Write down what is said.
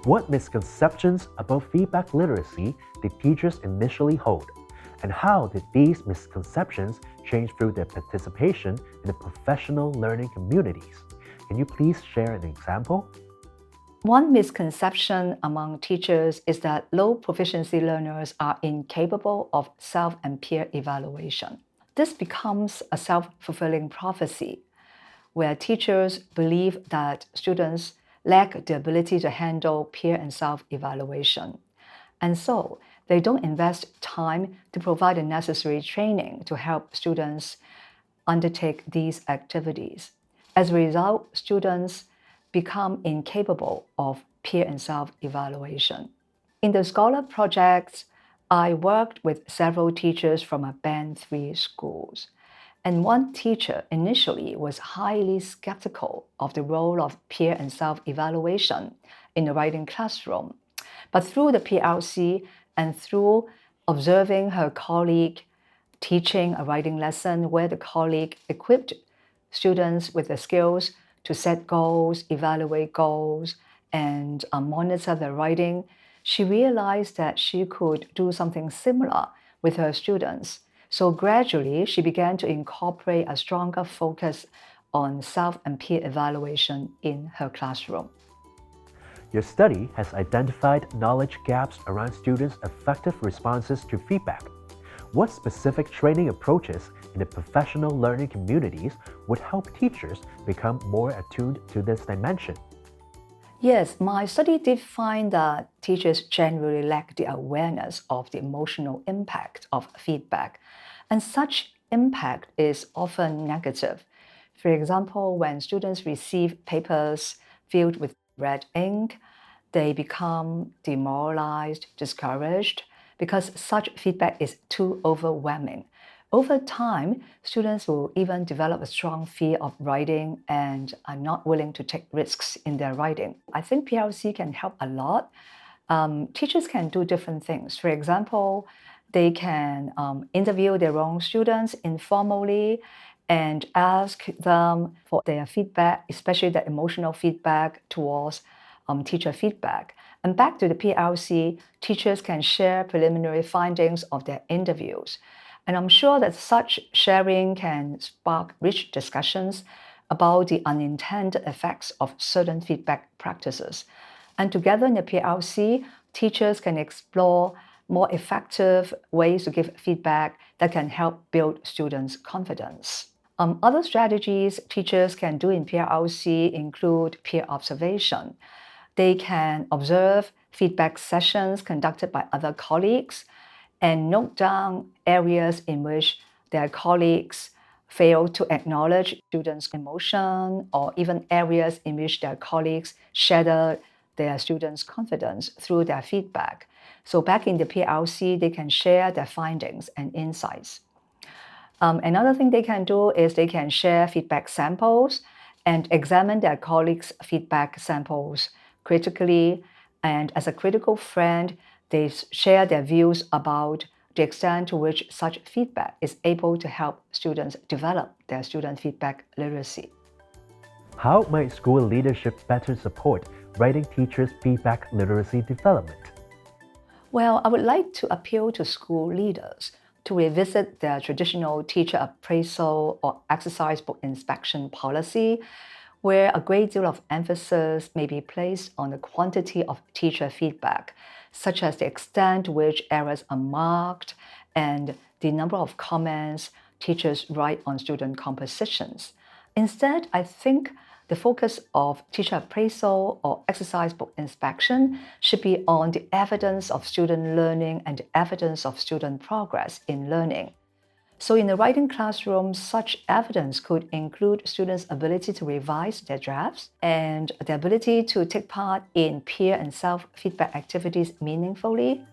What misconceptions about feedback literacy did teachers initially hold? And how did these misconceptions change through their participation in the professional learning communities? Can you please share an example? One misconception among teachers is that low proficiency learners are incapable of self and peer evaluation. This becomes a self-fulfilling prophecy, where teachers believe that students lack the ability to handle peer and self-evaluation. And so, they don't invest time to provide the necessary training to help students undertake these activities. As a result, students become incapable of peer and self-evaluation. In the SCOLAR projects, I worked with several teachers from a Band 3 schools. And one teacher initially was highly skeptical of the role of peer and self-evaluation in the writing classroom. But through the PLC and through observing her colleague teaching a writing lesson where the colleague equipped students with the skills to set goals, evaluate goals, and monitor their writing, she realized that she could do something similar with her students. So gradually, she began to incorporate a stronger focus on self and peer evaluation in her classroom. Your study has identified knowledge gaps around students' effective responses to feedback. What specific training approaches in the professional learning communities would help teachers become more attuned to this dimension? Yes, my study did find that teachers generally lack the awareness of the emotional impact of feedback, and such impact is often negative. For example, when students receive papers filled with red ink, they become demoralized, discouraged, because such feedback is too overwhelming. Over time, students will even develop a strong fear of writing and are not willing to take risks in their writing. I think PLC can help a lot. Teachers can do different things. For example, they can interview their own students informally and ask them for their feedback, especially the emotional feedback towards teacher feedback. And back to the PLC, teachers can share preliminary findings of their interviews. And I'm sure that such sharing can spark rich discussions about the unintended effects of certain feedback practices. And together in the PLC, teachers can explore more effective ways to give feedback that can help build students' confidence. Other strategies teachers can do in PLC include peer observation. They can observe feedback sessions conducted by other colleagues and note down areas in which their colleagues fail to acknowledge students' emotion, or even areas in which their colleagues shatter their students' confidence through their feedback. So back in the PLC, they can share their findings and insights. Another thing they can do is they can share feedback samples and examine their colleagues' feedback samples critically. And as a critical friend, they share their views about the extent to which such feedback is able to help students develop their student feedback literacy. How might school leadership better support writing teachers' feedback literacy development? Well, I would like to appeal to school leaders to revisit their traditional teacher appraisal or exercise book inspection policy, where a great deal of emphasis may be placed on the quantity of teacher feedback, such as the extent to which errors are marked and the number of comments teachers write on student compositions. Instead, I think the focus of teacher appraisal or exercise book inspection should be on the evidence of student learning and the evidence of student progress in learning. So in the writing classroom, such evidence could include students' ability to revise their drafts and their ability to take part in peer and self-feedback activities meaningfully,